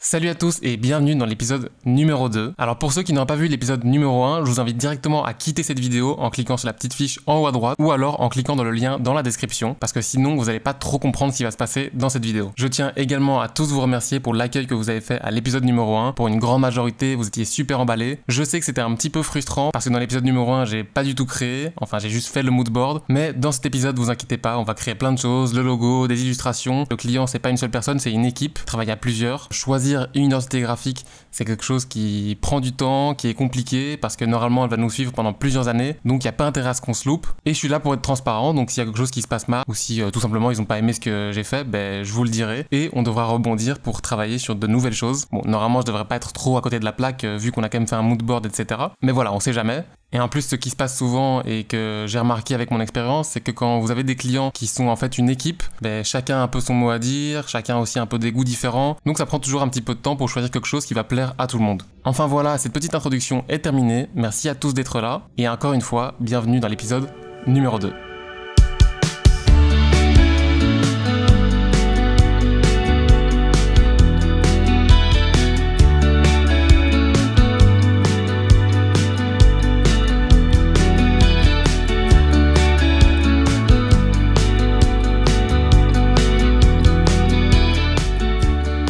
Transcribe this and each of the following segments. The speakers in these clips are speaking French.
Salut à tous et bienvenue dans l'épisode numéro 2. Alors pour ceux qui n'ont pas vu l'épisode numéro 1, je vous invite directement à quitter cette vidéo en cliquant sur la petite fiche en haut à droite ou alors en cliquant dans le lien dans la description parce que sinon vous n'allez pas trop comprendre ce qui va se passer dans cette vidéo. Je tiens également à tous vous remercier pour l'accueil que vous avez fait à l'épisode numéro 1. Pour une grande majorité, vous étiez super emballés. Je sais que c'était un petit peu frustrant parce que dans l'épisode numéro 1, j'ai pas du tout créé, enfin j'ai juste fait le mood board, mais dans cet épisode, vous inquiétez pas, on va créer plein de choses, le logo, des illustrations. Le client, c'est pas une seule personne, c'est une équipe, travaille à plusieurs. Choisir une identité graphique, c'est quelque chose qui prend du temps, qui est compliqué parce que normalement elle va nous suivre pendant plusieurs années, donc il n'y a pas intérêt à ce qu'on se loupe. Et je suis là pour être transparent, donc s'il y a quelque chose qui se passe mal ou si tout simplement ils n'ont pas aimé ce que j'ai fait, ben je vous le dirai et on devra rebondir pour travailler sur de nouvelles choses. Bon, normalement je devrais pas être trop à côté de la plaque vu qu'on a quand même fait un mood board, etc. Mais voilà, on sait jamais. Et en plus, ce qui se passe souvent et que j'ai remarqué avec mon expérience, c'est que quand vous avez des clients qui sont en fait une équipe, ben, chacun a un peu son mot à dire, chacun a aussi un peu des goûts différents, donc ça prend toujours un petit peu de temps pour choisir quelque chose qui va plaire à tout le monde. Enfin voilà, cette petite introduction est terminée, merci à tous d'être là, et encore une fois, bienvenue dans l'épisode numéro 2.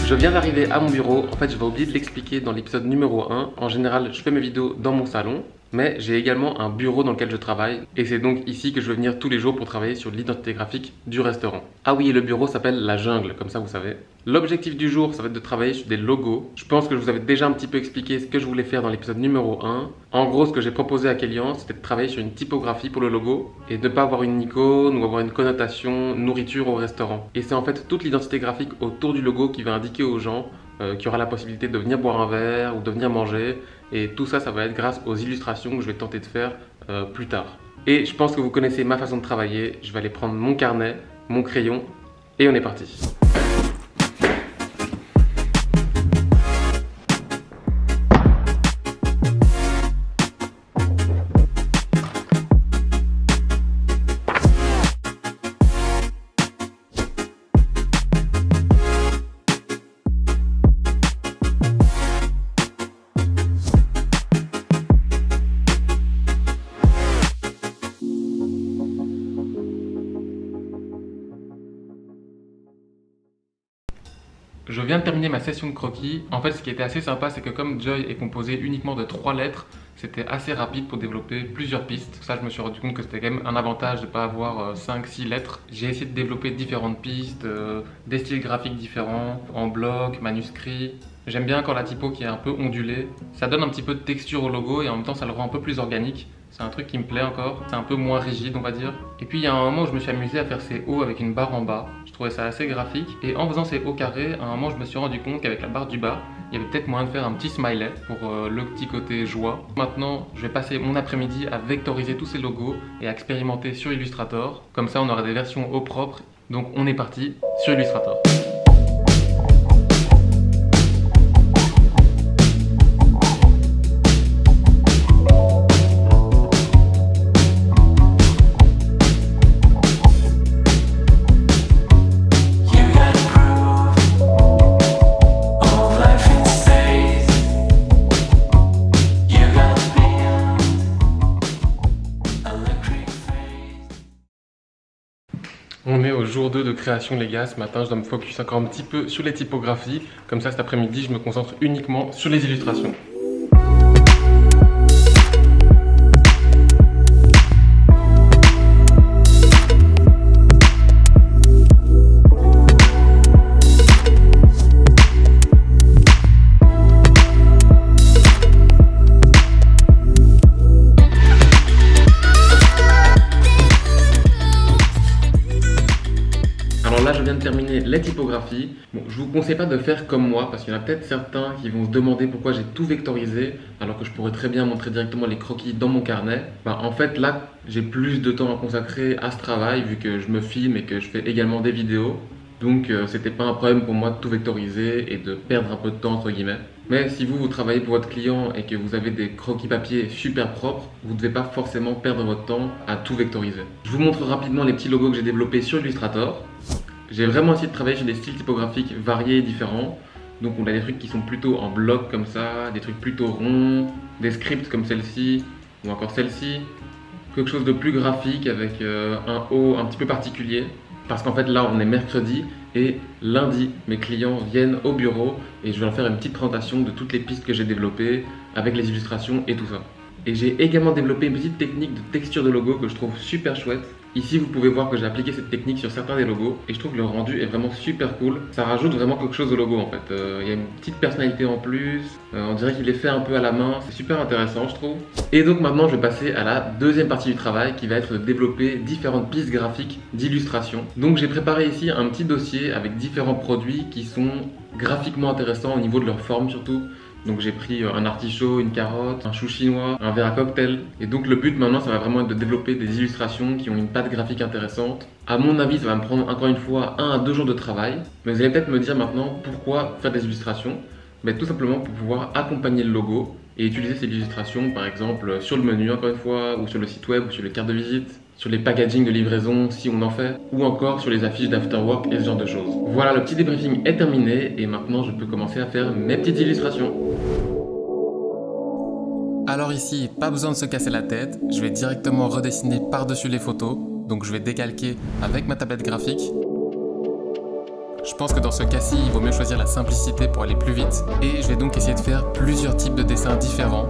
Je viens d'arriver à mon bureau, en fait je vais oublier de l'expliquer dans l'épisode numéro 1. En général, je fais mes vidéos dans mon salon, mais j'ai également un bureau dans lequel je travaille. Et c'est donc ici que je vais venir tous les jours pour travailler sur l'identité graphique du restaurant. Ah oui, et le bureau s'appelle La Jungle, comme ça vous savez. L'objectif du jour, ça va être de travailler sur des logos. Je pense que je vous avais déjà un petit peu expliqué ce que je voulais faire dans l'épisode numéro 1. En gros, ce que j'ai proposé à Kélian, c'était de travailler sur une typographie pour le logo et de ne pas avoir une icône ou avoir une connotation nourriture au restaurant. Et c'est en fait toute l'identité graphique autour du logo qui va indiquer aux gens qu'il y aura la possibilité de venir boire un verre ou de venir manger. Et tout ça, ça va être grâce aux illustrations que je vais tenter de faire plus tard. Et je pense que vous connaissez ma façon de travailler. Je vais aller prendre mon carnet, mon crayon et on est parti. Je viens de terminer ma session de croquis. En fait, ce qui était assez sympa, c'est que comme Joy est composé uniquement de 3 lettres, c'était assez rapide pour développer plusieurs pistes. Ça, je me suis rendu compte que c'était quand même un avantage de ne pas avoir 5-6 lettres. J'ai essayé de développer différentes pistes, des styles graphiques différents, en bloc, manuscrit. J'aime bien quand la typo qui est un peu ondulée. Ça donne un petit peu de texture au logo et en même temps, ça le rend un peu plus organique. C'est un truc qui me plaît encore. C'est un peu moins rigide, on va dire. Et puis, il y a un moment où je me suis amusé à faire ces hauts avec une barre en bas. Je trouvais ça assez graphique. Et en faisant ces hauts carrés, à un moment, je me suis rendu compte qu'avec la barre du bas, il y avait peut-être moyen de faire un petit smiley pour le petit côté joie. Maintenant, je vais passer mon après-midi à vectoriser tous ces logos et à expérimenter sur Illustrator. Comme ça, on aura des versions au propre. Donc, on est parti sur Illustrator. On est au jour 2 de création les gars, ce matin je dois me focus encore un petit peu sur les typographies, comme ça cet après-midi je me concentre uniquement sur les illustrations. Alors là, je viens de terminer les typographies. Bon, je vous conseille pas de faire comme moi parce qu'il y en a peut-être certains qui vont se demander pourquoi j'ai tout vectorisé alors que je pourrais très bien montrer directement les croquis dans mon carnet. En fait, là, j'ai plus de temps à consacrer à ce travail vu que je me filme et que je fais également des vidéos. Donc, c'était pas un problème pour moi de tout vectoriser et de perdre un peu de temps entre guillemets. Mais si vous travaillez pour votre client et que vous avez des croquis papier super propres, vous ne devez pas forcément perdre votre temps à tout vectoriser. Je vous montre rapidement les petits logos que j'ai développés sur Illustrator. J'ai vraiment essayé de travailler sur des styles typographiques variés et différents. Donc on a des trucs qui sont plutôt en bloc comme ça, des trucs plutôt ronds, des scripts comme celle-ci, ou encore celle-ci. Quelque chose de plus graphique avec un haut un petit peu particulier. Parce qu'en fait là on est mercredi et lundi mes clients viennent au bureau et je vais leur faire une petite présentation de toutes les pistes que j'ai développées avec les illustrations et tout ça. Et j'ai également développé une petite technique de texture de logo que je trouve super chouette. Ici vous pouvez voir que j'ai appliqué cette technique sur certains des logos et je trouve que le rendu est vraiment super cool. Ça rajoute vraiment quelque chose au logo en fait. Il y a une petite personnalité en plus, on dirait qu'il est fait un peu à la main, c'est super intéressant je trouve. Et donc maintenant je vais passer à la deuxième partie du travail qui va être de développer différentes pistes graphiques d'illustration. Donc j'ai préparé ici un petit dossier avec différents produits qui sont graphiquement intéressants au niveau de leur forme surtout. Donc j'ai pris un artichaut, une carotte, un chou chinois, un verre à cocktail. Et donc le but maintenant ça va vraiment être de développer des illustrations qui ont une patte graphique intéressante. À mon avis ça va me prendre encore une fois 1 à 2 jours de travail. Mais vous allez peut-être me dire maintenant pourquoi faire des illustrations. Mais tout simplement pour pouvoir accompagner le logo et utiliser ces illustrations par exemple sur le menu encore une fois, ou sur le site web, ou sur les cartes de visite, sur les packaging de livraison si on en fait, ou encore sur les affiches d'afterwork et ce genre de choses. Voilà, le petit débriefing est terminé et maintenant je peux commencer à faire mes petites illustrations. Alors ici, pas besoin de se casser la tête, je vais directement redessiner par-dessus les photos, donc je vais décalquer avec ma tablette graphique. Je pense que dans ce cas-ci, il vaut mieux choisir la simplicité pour aller plus vite, et je vais donc essayer de faire plusieurs types de dessins différents.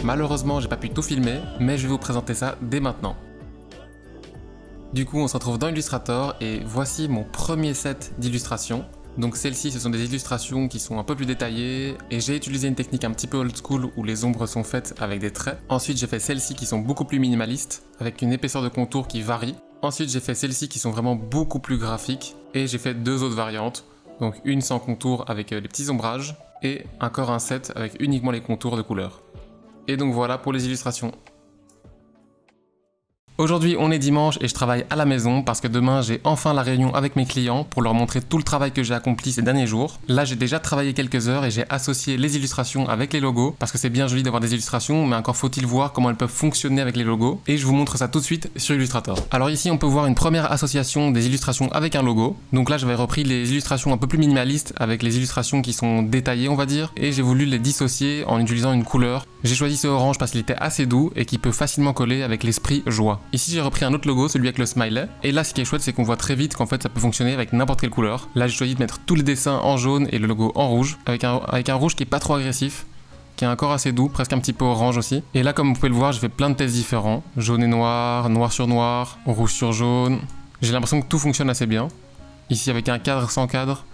Malheureusement, j'ai pas pu tout filmer, mais je vais vous présenter ça dès maintenant. Du coup, on se retrouve dans Illustrator et voici mon premier set d'illustrations. Donc celles-ci, ce sont des illustrations qui sont un peu plus détaillées et j'ai utilisé une technique un petit peu old school où les ombres sont faites avec des traits. Ensuite, j'ai fait celles-ci qui sont beaucoup plus minimalistes avec une épaisseur de contour qui varie. Ensuite, j'ai fait celles-ci qui sont vraiment beaucoup plus graphiques et j'ai fait 2 autres variantes. Donc une sans contour avec les petits ombrages et encore un set avec uniquement les contours de couleurs. Et donc voilà pour les illustrations. Aujourd'hui on est dimanche et je travaille à la maison parce que demain j'ai enfin la réunion avec mes clients pour leur montrer tout le travail que j'ai accompli ces derniers jours. Là j'ai déjà travaillé quelques heures et j'ai associé les illustrations avec les logos parce que c'est bien joli d'avoir des illustrations mais encore faut-il voir comment elles peuvent fonctionner avec les logos et je vous montre ça tout de suite sur Illustrator. Alors ici on peut voir une première association des illustrations avec un logo. Donc là j'avais repris les illustrations un peu plus minimalistes avec les illustrations qui sont détaillées on va dire et j'ai voulu les dissocier en utilisant une couleur. J'ai choisi ce orange parce qu'il était assez doux et qui peut facilement coller avec l'esprit joie. Ici j'ai repris un autre logo, celui avec le smiley. Et là ce qui est chouette c'est qu'on voit très vite qu'en fait ça peut fonctionner avec n'importe quelle couleur. Là j'ai choisi de mettre tous les dessins en jaune et le logo en rouge. Avec un rouge qui est pas trop agressif, qui est encore assez doux, presque un petit peu orange aussi. Et là comme vous pouvez le voir j'ai fait plein de tests différents. Jaune et noir, noir sur noir, rouge sur jaune. J'ai l'impression que tout fonctionne assez bien. Ici avec un cadre sans cadre.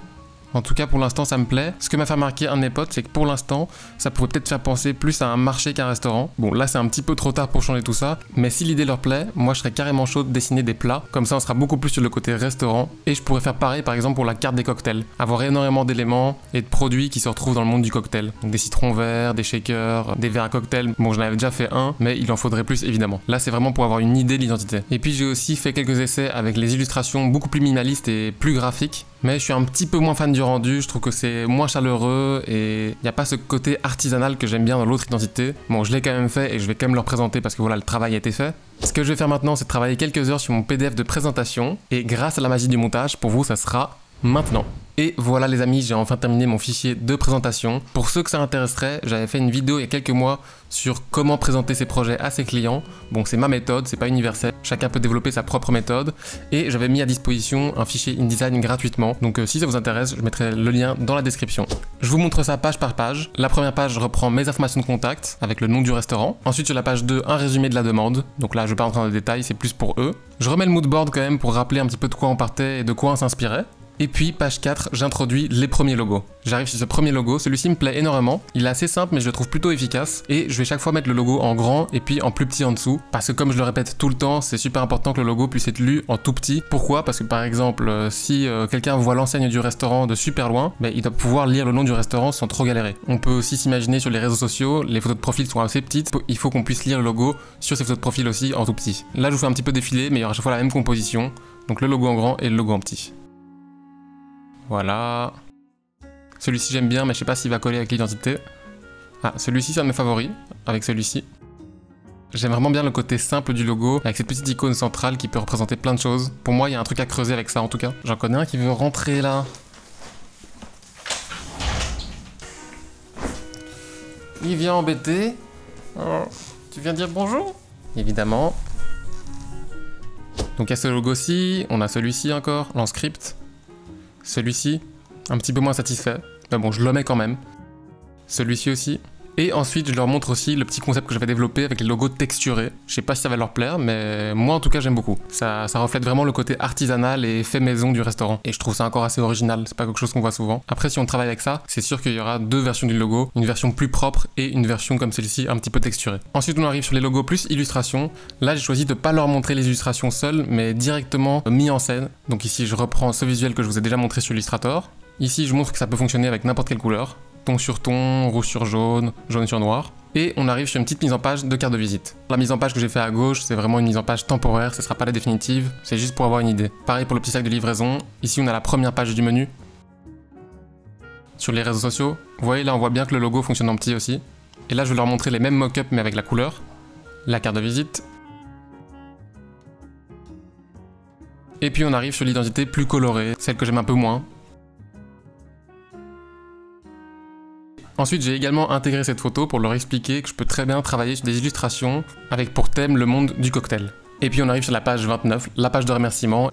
En tout cas pour l'instant ça me plaît. Ce que m'a fait remarquer un de mes potes c'est que pour l'instant ça pourrait peut-être faire penser plus à un marché qu'à un restaurant. Bon là c'est un petit peu trop tard pour changer tout ça, mais si l'idée leur plaît, moi je serais carrément chaud de dessiner des plats, comme ça on sera beaucoup plus sur le côté restaurant, et je pourrais faire pareil par exemple pour la carte des cocktails, avoir énormément d'éléments et de produits qui se retrouvent dans le monde du cocktail. Donc des citrons verts, des shakers, des verres à cocktail, bon j'en avais déjà fait un, mais il en faudrait plus évidemment. Là c'est vraiment pour avoir une idée de l'identité. Et puis j'ai aussi fait quelques essais avec les illustrations beaucoup plus minimalistes et plus graphiques. Mais je suis un petit peu moins fan du rendu, je trouve que c'est moins chaleureux et il n'y a pas ce côté artisanal que j'aime bien dans l'autre identité. Bon, je l'ai quand même fait et je vais quand même le représenter parce que voilà, le travail a été fait. Ce que je vais faire maintenant, c'est travailler quelques heures sur mon PDF de présentation et grâce à la magie du montage, pour vous, ça sera maintenant. Et voilà les amis, j'ai enfin terminé mon fichier de présentation. Pour ceux que ça intéresserait, j'avais fait une vidéo il y a quelques mois sur comment présenter ses projets à ses clients. Bon, c'est ma méthode, c'est pas universel. Chacun peut développer sa propre méthode. Et j'avais mis à disposition un fichier InDesign gratuitement. Donc si ça vous intéresse, je mettrai le lien dans la description. Je vous montre ça page par page. La première page reprend mes informations de contact avec le nom du restaurant. Ensuite sur la page 2, un résumé de la demande. Donc là, je vais pas rentrer dans les détails, c'est plus pour eux. Je remets le mood board quand même pour rappeler un petit peu de quoi on partait et de quoi on s'inspirait. Et puis, page 4, j'introduis les premiers logos. J'arrive sur ce premier logo, celui-ci me plaît énormément. Il est assez simple, mais je le trouve plutôt efficace. Et je vais chaque fois mettre le logo en grand et puis en plus petit en dessous. Parce que comme je le répète tout le temps, c'est super important que le logo puisse être lu en tout petit. Pourquoi? Parce que par exemple, si quelqu'un voit l'enseigne du restaurant de super loin, ben, il doit pouvoir lire le nom du restaurant sans trop galérer. On peut aussi s'imaginer sur les réseaux sociaux, les photos de profil sont assez petites. Il faut qu'on puisse lire le logo sur ces photos de profil aussi en tout petit. Là, je vous fais un petit peu défiler, mais il y aura à chaque fois la même composition. Donc le logo en grand et le logo en petit. Voilà. Celui-ci j'aime bien, mais je sais pas s'il va coller avec l'identité. Ah, celui-ci c'est un de mes favoris, avec celui-ci. J'aime vraiment bien le côté simple du logo, avec cette petite icône centrale qui peut représenter plein de choses. Pour moi, il y a un truc à creuser avec ça en tout cas. J'en connais un qui veut rentrer là. Il vient embêter. Oh, tu viens dire bonjour? Évidemment. Donc il y a ce logo-ci, on a celui-ci encore, l'Enscript. Celui-ci, un petit peu moins satisfait. Mais bon, je le mets quand même. Celui-ci aussi. Et ensuite, je leur montre aussi le petit concept que j'avais développé avec les logos texturés. Je sais pas si ça va leur plaire, mais moi en tout cas j'aime beaucoup. Ça reflète vraiment le côté artisanal et fait maison du restaurant. Et je trouve ça encore assez original, c'est pas quelque chose qu'on voit souvent. Après, si on travaille avec ça, c'est sûr qu'il y aura deux versions du logo. Une version plus propre et une version comme celle-ci, un petit peu texturée. Ensuite, on arrive sur les logos plus illustrations. Là, j'ai choisi de pas leur montrer les illustrations seules, mais directement mis en scène. Donc ici, je reprends ce visuel que je vous ai déjà montré sur Illustrator. Ici, je montre que ça peut fonctionner avec n'importe quelle couleur. Ton sur ton, rouge sur jaune, jaune sur noir. Et on arrive sur une petite mise en page de carte de visite. La mise en page que j'ai fait à gauche, c'est vraiment une mise en page temporaire, ce sera pas la définitive, c'est juste pour avoir une idée. Pareil pour le petit sac de livraison, ici on a la première page du menu. Sur les réseaux sociaux, vous voyez là on voit bien que le logo fonctionne en petit aussi. Et là je vais leur montrer les mêmes mock-ups mais avec la couleur. La carte de visite. Et puis on arrive sur l'identité plus colorée, celle que j'aime un peu moins. Ensuite, j'ai également intégré cette photo pour leur expliquer que je peux très bien travailler sur des illustrations avec pour thème le monde du cocktail. Et puis on arrive sur la page 29, la page de remerciement.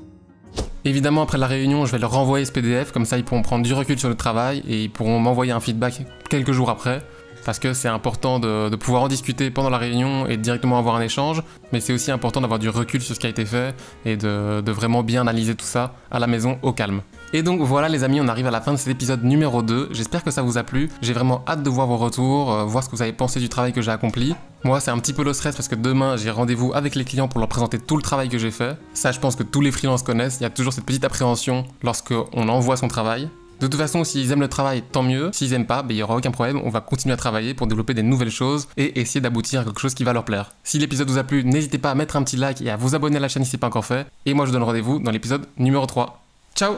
Évidemment, après la réunion, je vais leur renvoyer ce PDF, comme ça ils pourront prendre du recul sur le travail et ils pourront m'envoyer un feedback quelques jours après. Parce que c'est important de pouvoir en discuter pendant la réunion et directement avoir un échange, mais c'est aussi important d'avoir du recul sur ce qui a été fait et de vraiment bien analyser tout ça à la maison au calme. Et donc voilà les amis, on arrive à la fin de cet épisode numéro 2, j'espère que ça vous a plu, j'ai vraiment hâte de voir vos retours, voir ce que vous avez pensé du travail que j'ai accompli. Moi c'est un petit peu le stress parce que demain j'ai rendez-vous avec les clients pour leur présenter tout le travail que j'ai fait. Ça je pense que tous les freelances connaissent, il y a toujours cette petite appréhension lorsqu'on envoie son travail. De toute façon, s'ils aiment le travail, tant mieux. S'ils aiment pas, il n'y aura aucun problème. On va continuer à travailler pour développer des nouvelles choses et essayer d'aboutir à quelque chose qui va leur plaire. Si l'épisode vous a plu, n'hésitez pas à mettre un petit like et à vous abonner à la chaîne si ce n'est pas encore fait. Et moi, je vous donne rendez-vous dans l'épisode numéro 3. Ciao!